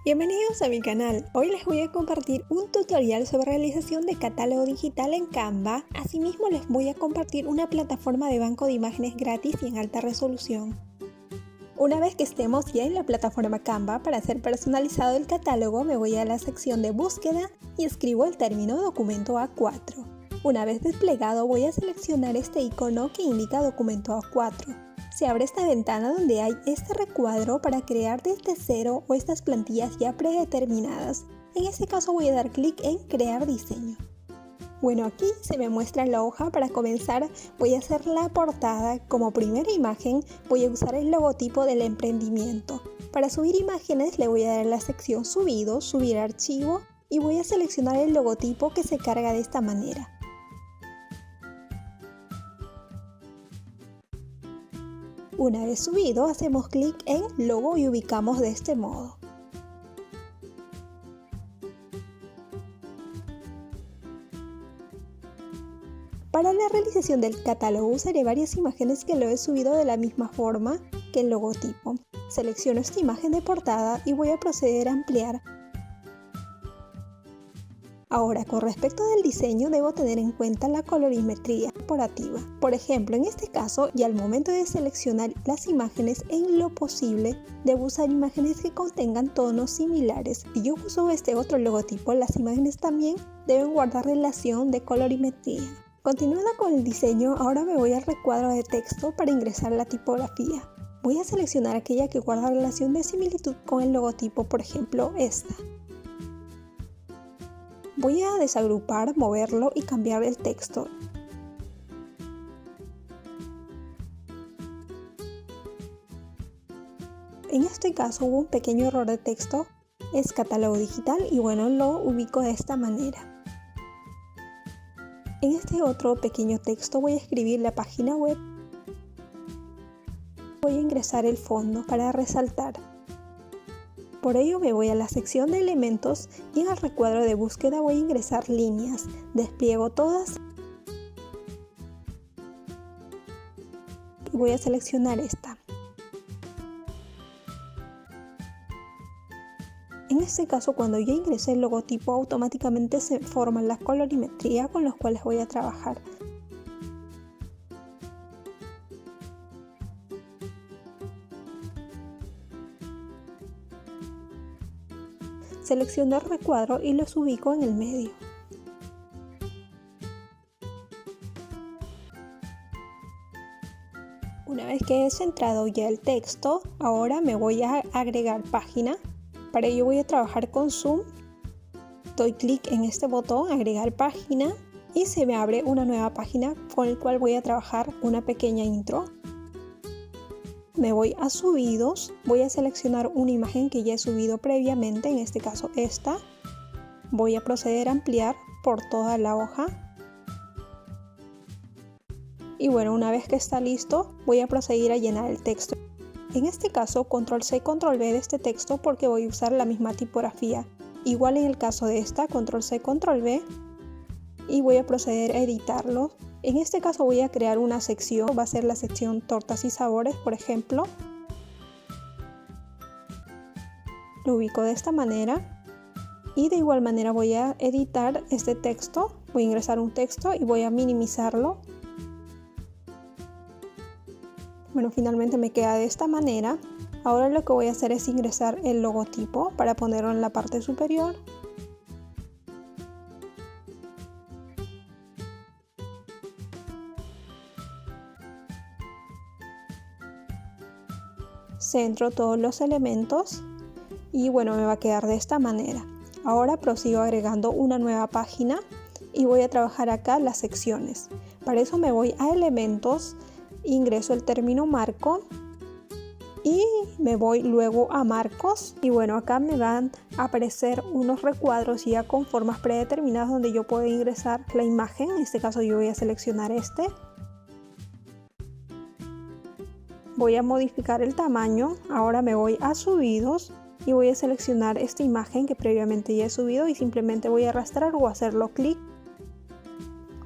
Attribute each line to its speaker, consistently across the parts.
Speaker 1: Bienvenidos a mi canal. Hoy les voy a compartir un tutorial sobre realización de catálogo digital en Canva. Asimismo les voy a compartir una plataforma de banco de imágenes gratis y en alta resolución. Una vez que estemos ya en la plataforma Canva, para hacer personalizado el catálogo me voy a la sección de búsqueda y escribo el término documento A4. Una vez desplegado voy a seleccionar este icono que indica documento A4. Se abre esta ventana donde hay este recuadro para crear desde cero o estas plantillas ya predeterminadas. En este caso voy a dar clic en crear diseño. Bueno, aquí se me muestra la hoja. Para comenzar voy a hacer la portada. Como primera imagen voy a usar el logotipo del emprendimiento. Para subir imágenes le voy a dar a la sección subido, subir archivo y voy a seleccionar el logotipo que se carga de esta manera. Una vez subido, hacemos clic en logo y ubicamos de este modo. Para la realización del catálogo usaré varias imágenes que lo he subido de la misma forma que el logotipo. Selecciono esta imagen de portada y voy a proceder a ampliar. Ahora, con respecto del diseño, debo tener en cuenta la colorimetría corporativa. Por ejemplo, en este caso, y al momento de seleccionar las imágenes, en lo posible, debo usar imágenes que contengan tonos similares. Si yo uso este otro logotipo, las imágenes también deben guardar relación de colorimetría. Continuando con el diseño, ahora me voy al recuadro de texto para ingresar la tipografía. Voy a seleccionar aquella que guarda relación de similitud con el logotipo, por ejemplo, esta. Voy a desagrupar, moverlo y cambiar el texto. En este caso hubo un pequeño error de texto, es catálogo digital y bueno, lo ubico de esta manera. En este otro pequeño texto voy a escribir la página web. Voy a ingresar el fondo para resaltar. Por ello me voy a la sección de elementos y en el recuadro de búsqueda voy a ingresar líneas. Despliego todas y voy a seleccionar esta. En este caso, cuando ya ingresé el logotipo, automáticamente se forman las colorimetrías con las cuales voy a trabajar. Selecciono el recuadro y los ubico en el medio. Una vez que he centrado ya el texto, ahora me voy a agregar página. Para ello voy a trabajar con zoom. Doy clic en este botón, agregar página, y se me abre una nueva página con la cual voy a trabajar una pequeña intro. Me voy a subidos, voy a seleccionar una imagen que ya he subido previamente, en este caso esta. Voy a proceder a ampliar por toda la hoja. Y bueno, una vez que está listo, voy a proceder a llenar el texto. En este caso, control C, control V de este texto porque voy a usar la misma tipografía. Igual en el caso de esta, control C, control V, y voy a proceder a editarlo. En este caso voy a crear una sección, va a ser la sección tortas y sabores, por ejemplo. Lo ubico de esta manera y de igual manera voy a editar este texto. Voy a ingresar un texto y voy a minimizarlo. Bueno, finalmente me queda de esta manera. Ahora lo que voy a hacer es ingresar el logotipo para ponerlo en la parte superior. Centro todos los elementos y bueno, me va a quedar de esta manera. Ahora prosigo agregando una nueva página y voy a trabajar acá las secciones. Para eso me voy a elementos, ingreso el término marco y me voy luego a marcos. Y bueno, acá me van a aparecer unos recuadros ya con formas predeterminadas donde yo puedo ingresar la imagen. En este caso yo voy a seleccionar este. Voy a modificar el tamaño. Ahora me voy a subidos y voy a seleccionar esta imagen que previamente ya he subido y simplemente voy a arrastrar o hacerlo clic.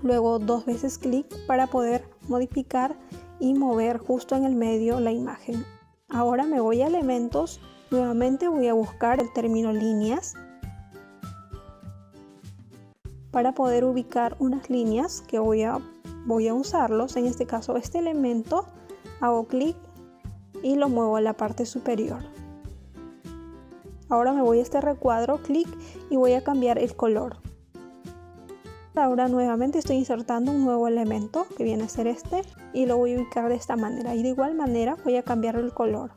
Speaker 1: Luego 2 veces clic para poder modificar y mover justo en el medio la imagen. Ahora me voy a elementos Nuevamente voy a buscar el término líneas para poder ubicar unas líneas que voy a usarlos. En este caso este elemento, hago clic y lo muevo a la parte superior. Ahora me voy a este recuadro, clic, y voy a cambiar el color. Ahora nuevamente estoy insertando un nuevo elemento que viene a ser este y lo voy a ubicar de esta manera, y de igual manera voy a cambiar el color.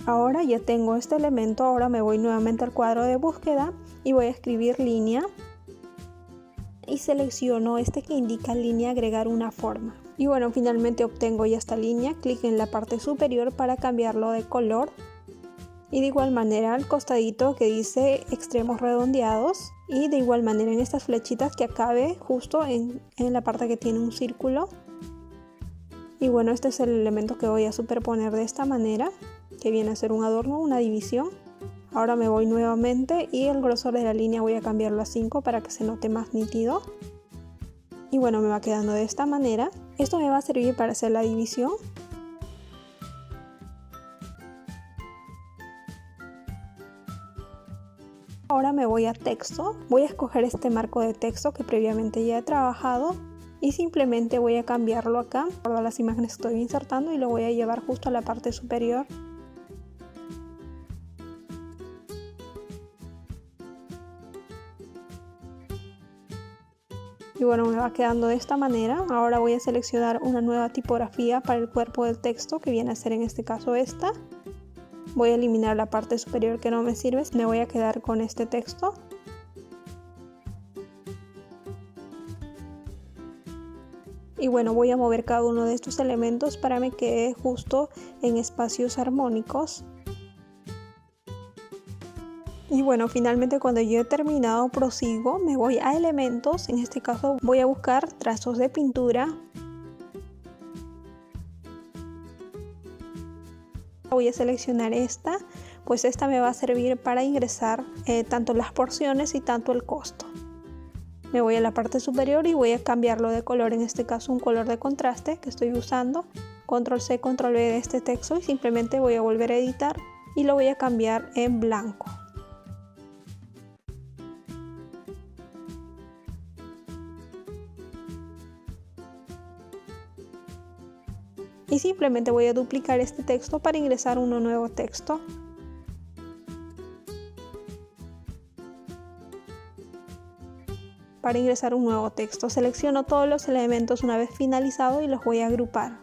Speaker 1: Ahora ya tengo este elemento. Ahora me voy nuevamente al cuadro de búsqueda y voy a escribir línea y selecciono este que indica línea agregar una forma. Y bueno, finalmente obtengo ya esta línea, clic en la parte superior para cambiarlo de color. Y de igual manera al costadito que dice extremos redondeados, y de igual manera en estas flechitas que acabe justo en la parte que tiene un círculo. Y bueno, este es el elemento que voy a superponer de esta manera, que viene a ser un adorno, una división. Ahora me voy nuevamente y el grosor de la línea voy a cambiarlo a 5 para que se note más nítido. Y bueno, me va quedando de esta manera. Esto me va a servir para hacer la división. Ahora me voy a texto, voy a escoger este marco de texto que previamente ya he trabajado y simplemente voy a cambiarlo acá por todas las imágenes que estoy insertando y lo voy a llevar justo a la parte superior. Y bueno, me va quedando de esta manera. Ahora voy a seleccionar una nueva tipografía para el cuerpo del texto, que viene a ser en este caso esta. Voy a eliminar la parte superior que no me sirve, me voy a quedar con este texto. Y bueno, voy a mover cada uno de estos elementos para que me quede justo en espacios armónicos. Y bueno, finalmente cuando yo he terminado prosigo, me voy a elementos, en este caso voy a buscar trazos de pintura. Voy a seleccionar esta, pues esta me va a servir para ingresar tanto las porciones y tanto el costo. Me voy a la parte superior y voy a cambiarlo de color, en este caso un color de contraste que estoy usando. Control C, Control V de este texto y simplemente voy a volver a editar y lo voy a cambiar en blanco. Y simplemente voy a duplicar este texto para ingresar un nuevo texto. Para ingresar un nuevo texto, selecciono todos los elementos una vez finalizado y los voy a agrupar.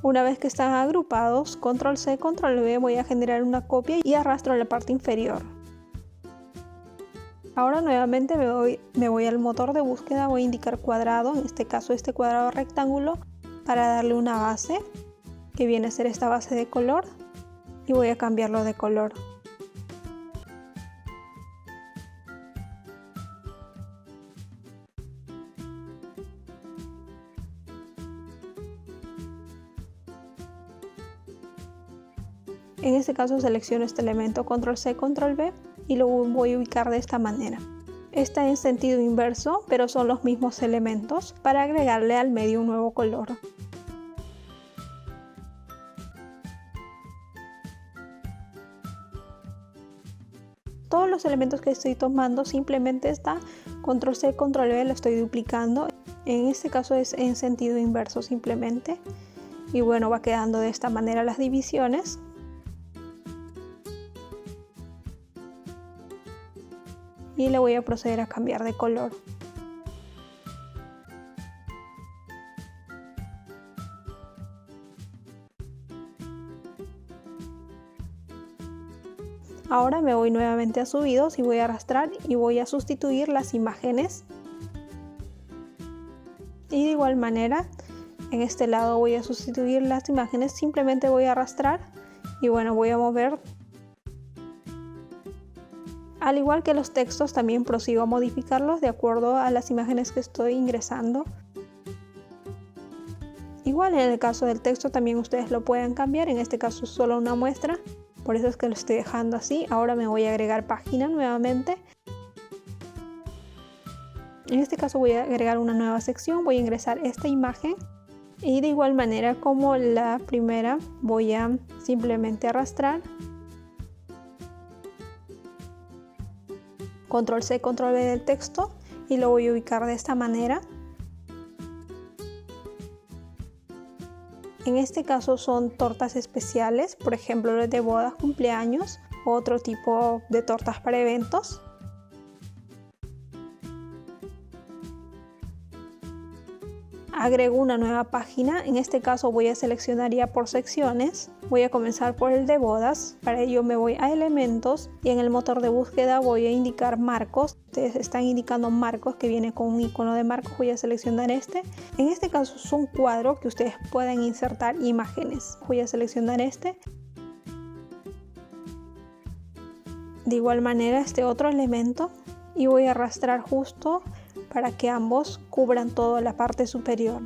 Speaker 1: Una vez que están agrupados, Control C, Control V, voy a generar una copia y arrastro a la parte inferior. Ahora nuevamente me voy al motor de búsqueda, voy a indicar cuadrado, en este caso este cuadrado rectángulo, para darle una base, que viene a ser esta base de color, y voy a cambiarlo de color. En este caso selecciono este elemento, Control C, Control V, y lo voy a ubicar de esta manera. Está en sentido inverso, pero son los mismos elementos para agregarle al medio un nuevo color. Todos los elementos que estoy tomando simplemente está Control C, Control V, lo estoy duplicando. En este caso es en sentido inverso simplemente. Y bueno, va quedando de esta manera las divisiones. Y le voy a proceder a cambiar de color. Ahora me voy nuevamente a subidos y voy a arrastrar y voy a sustituir las imágenes. Y de igual manera, en este lado voy a sustituir las imágenes, simplemente voy a arrastrar y bueno, voy a mover. Al igual que los textos, también prosigo a modificarlos de acuerdo a las imágenes que estoy ingresando. Igual en el caso del texto también ustedes lo pueden cambiar, en este caso es solo una muestra, por eso es que lo estoy dejando así. Ahora me voy a agregar página nuevamente. En este caso voy a agregar una nueva sección, voy a ingresar esta imagen y de igual manera como la primera voy a simplemente arrastrar Control C, Control V del texto y lo voy a ubicar de esta manera. En este caso son tortas especiales, por ejemplo los de bodas, cumpleaños o otro tipo de tortas para eventos. Agrego una nueva página, en este caso voy a seleccionar ya por secciones. Voy a comenzar por el de bodas, para ello me voy a elementos y en el motor de búsqueda voy a indicar marcos. Ustedes están indicando marcos que viene con un icono de marcos, voy a seleccionar este. En este caso es un cuadro que ustedes pueden insertar imágenes. Voy a seleccionar este. De igual manera este otro elemento y voy a arrastrar justo para que ambos cubran toda la parte superior.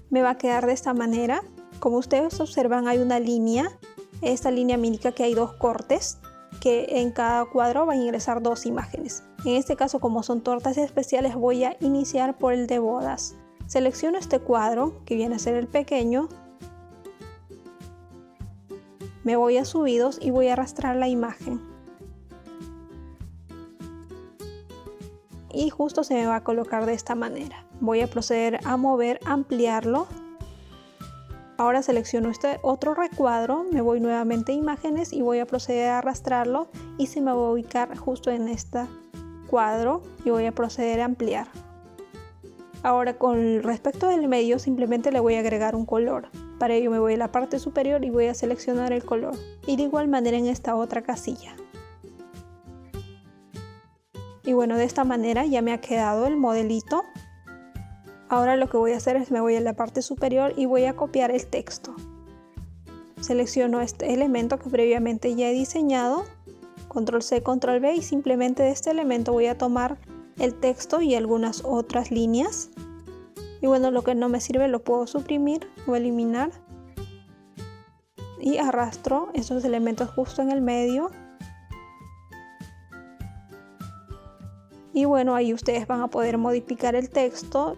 Speaker 1: Me va a quedar de esta manera. Como ustedes observan hay una línea. Esta línea me indica que hay dos cortes, que en cada cuadro va a ingresar dos imágenes. En este caso, como son tortas especiales, voy a iniciar por el de bodas. Selecciono este cuadro que viene a ser el pequeño. Me voy a subidos y voy a arrastrar la imagen. Y justo se me va a colocar de esta manera. Voy a proceder a mover, ampliarlo. Ahora selecciono este otro recuadro, me voy nuevamente a imágenes y voy a proceder a arrastrarlo y se me va a ubicar justo en este cuadro y voy a proceder a ampliar. Ahora con respecto del medio simplemente le voy a agregar un color. Para ello me voy a la parte superior y voy a seleccionar el color. Y de igual manera en esta otra casilla. Y bueno, de esta manera ya me ha quedado el modelito. Ahora lo que voy a hacer es me voy a la parte superior y voy a copiar el texto. Selecciono este elemento que previamente ya he diseñado. Control C, Control V y simplemente de este elemento voy a tomar el texto y algunas otras líneas. Y bueno, lo que no me sirve lo puedo suprimir o eliminar. Y arrastro esos elementos justo en el medio. Y bueno, ahí ustedes van a poder modificar el texto.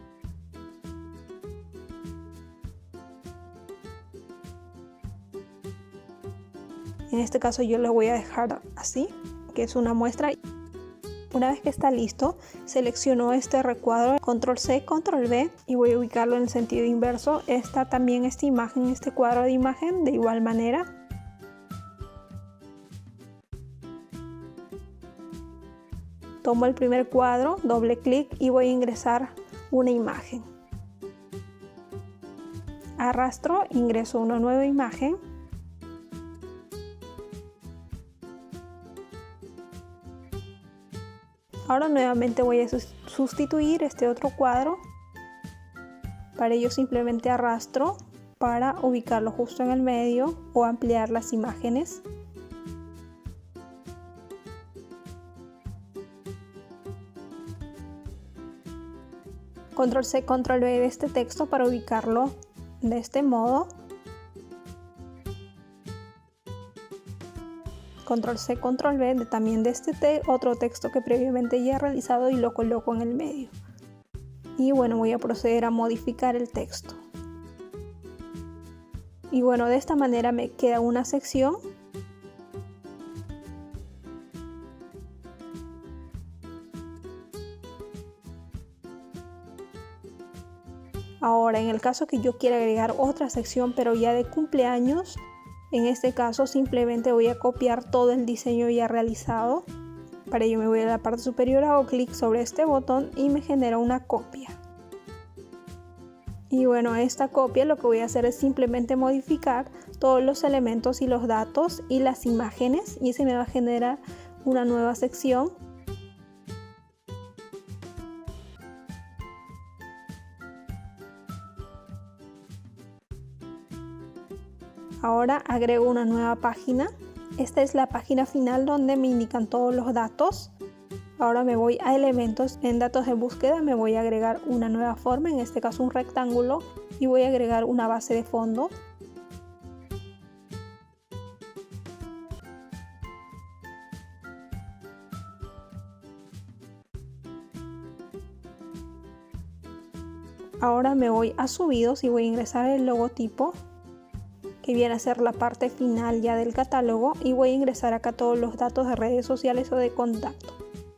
Speaker 1: En este caso yo lo voy a dejar así, que es una muestra. Una vez que está listo, selecciono este recuadro, Control C, Control V y voy a ubicarlo en el sentido inverso. Está también esta imagen, este cuadro de imagen de igual manera. Tomo el primer cuadro, doble clic y voy a ingresar una imagen. Arrastro, ingreso una nueva imagen. Ahora nuevamente voy a sustituir este otro cuadro. Para ello simplemente arrastro para ubicarlo justo en el medio o ampliar las imágenes. Control C, Control V de este texto para ubicarlo de este modo. Control C, Control V también de este otro texto que previamente ya he realizado y lo coloco en el medio. Y bueno, voy a proceder a modificar el texto. Y bueno, de esta manera me queda una sección. Ahora, en el caso que yo quiera agregar otra sección, pero ya de cumpleaños, en este caso simplemente voy a copiar todo el diseño ya realizado. Para ello me voy a la parte superior, hago clic sobre este botón y me genera una copia. Y bueno, esta copia lo que voy a hacer es simplemente modificar todos los elementos y los datos y las imágenes y se me va a generar una nueva sección. Ahora agrego una nueva página. Esta es la página final donde me indican todos los datos. Ahora me voy a elementos, en datos de búsqueda me voy a agregar una nueva forma, en este caso un rectángulo, y voy a agregar una base de fondo. Ahora me voy a subidos y voy a ingresar el logotipo que viene a ser la parte final ya del catálogo, y voy a ingresar acá todos los datos de redes sociales o de contacto.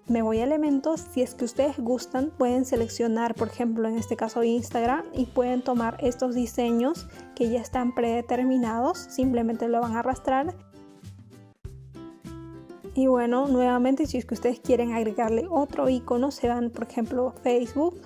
Speaker 1: Me voy a elementos. Si es que ustedes gustan, pueden seleccionar, por ejemplo, en este caso Instagram, y pueden tomar estos diseños que ya están predeterminados, simplemente lo van a arrastrar. Y bueno, nuevamente, si es que ustedes quieren agregarle otro icono, se van, por ejemplo, Facebook,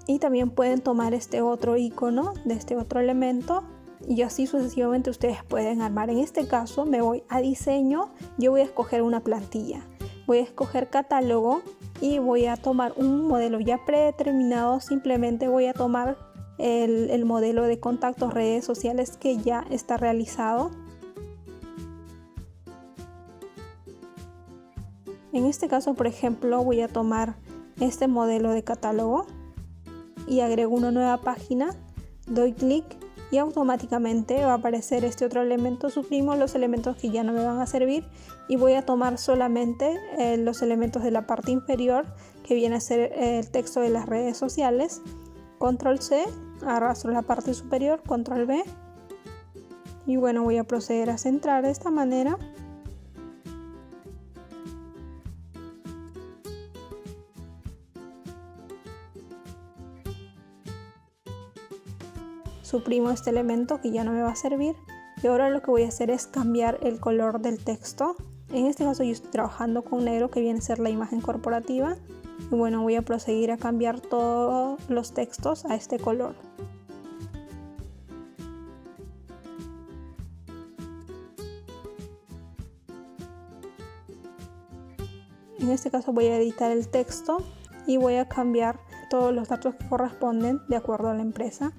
Speaker 1: y también pueden tomar este otro icono de este otro elemento, y así sucesivamente ustedes pueden armar. En este caso me voy a diseño, yo voy a escoger una plantilla. Voy a escoger catálogo y voy a tomar un modelo ya predeterminado. Simplemente voy a tomar el modelo de contactos redes sociales que ya está realizado. En este caso, por ejemplo, voy a tomar este modelo de catálogo y agrego una nueva página, doy clic y automáticamente va a aparecer este otro elemento. Suprimo los elementos que ya no me van a servir y voy a tomar solamente los elementos de la parte inferior, que viene a ser el texto de las redes sociales. Control C, arrastro la parte superior, Control V, y bueno, voy a proceder a centrar de esta manera. Suprimo este elemento que ya no me va a servir, y ahora lo que voy a hacer es cambiar el color del texto. En este caso yo estoy trabajando con negro, que viene a ser la imagen corporativa, y bueno, voy a proseguir a cambiar todos los textos a este color. En este caso voy a editar el texto y voy a cambiar todos los datos que corresponden de acuerdo a la empresa.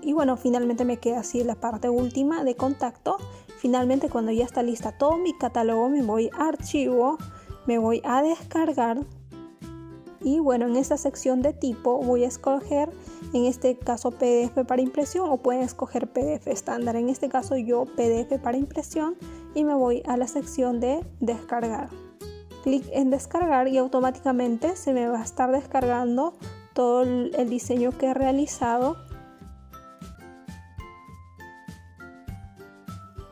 Speaker 1: Y bueno, finalmente me queda así la parte última de contacto. Finalmente, cuando ya está lista todo mi catálogo, me voy a archivo, me voy a descargar, y bueno, en esta sección de tipo voy a escoger, en este caso, PDF para impresión, o pueden escoger PDF estándar. En este caso yo PDF para impresión, y me voy a la sección de descargar. Clic en descargar y automáticamente se me va a estar descargando todo el diseño que he realizado.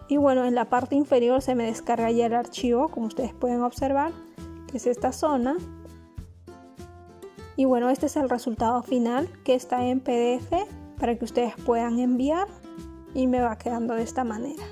Speaker 1: Y bueno, en la parte inferior se me descarga ya el archivo, como ustedes pueden observar, que es esta zona. Y bueno, este es el resultado final, que está en PDF para que ustedes puedan enviar, y me va quedando de esta manera.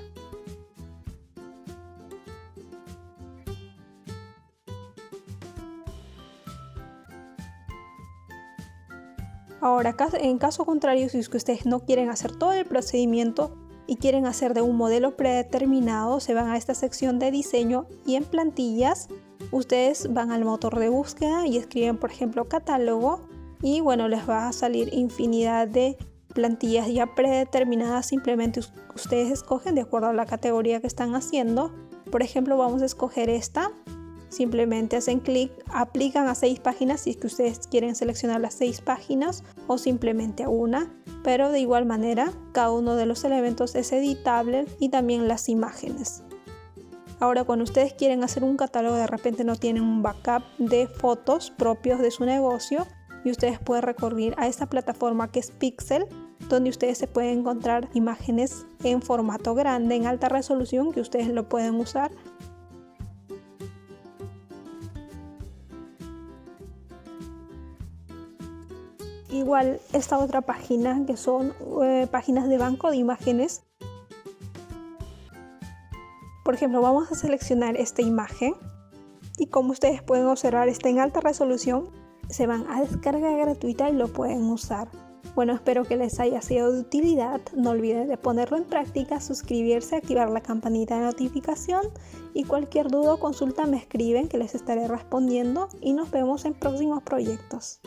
Speaker 1: Ahora, en caso contrario, si es que ustedes no quieren hacer todo el procedimiento y quieren hacer de un modelo predeterminado, se van a esta sección de diseño, y en plantillas ustedes van al motor de búsqueda y escriben, por ejemplo, catálogo, y bueno, les va a salir infinidad de plantillas ya predeterminadas. Simplemente ustedes escogen de acuerdo a la categoría que están haciendo. Por ejemplo, vamos a escoger esta. Simplemente hacen clic, aplican a 6 páginas si es que ustedes quieren seleccionar las 6 páginas, o simplemente a una, pero de igual manera cada uno de los elementos es editable, y también las imágenes. Ahora, cuando ustedes quieren hacer un catálogo, de repente no tienen un backup de fotos propios de su negocio, y ustedes pueden recurrir a esta plataforma que es Pixel, donde ustedes se pueden encontrar imágenes en formato grande, en alta resolución, que ustedes lo pueden usar. Igual esta otra página, que son páginas de banco de imágenes. Por ejemplo, vamos a seleccionar esta imagen, y como ustedes pueden observar, está en alta resolución. Se van a descarga gratuita y lo pueden usar. Bueno, espero que les haya sido de utilidad. No olviden de ponerlo en práctica, suscribirse, activar la campanita de notificación, y cualquier duda o consulta me escriben, que les estaré respondiendo, y nos vemos en próximos proyectos.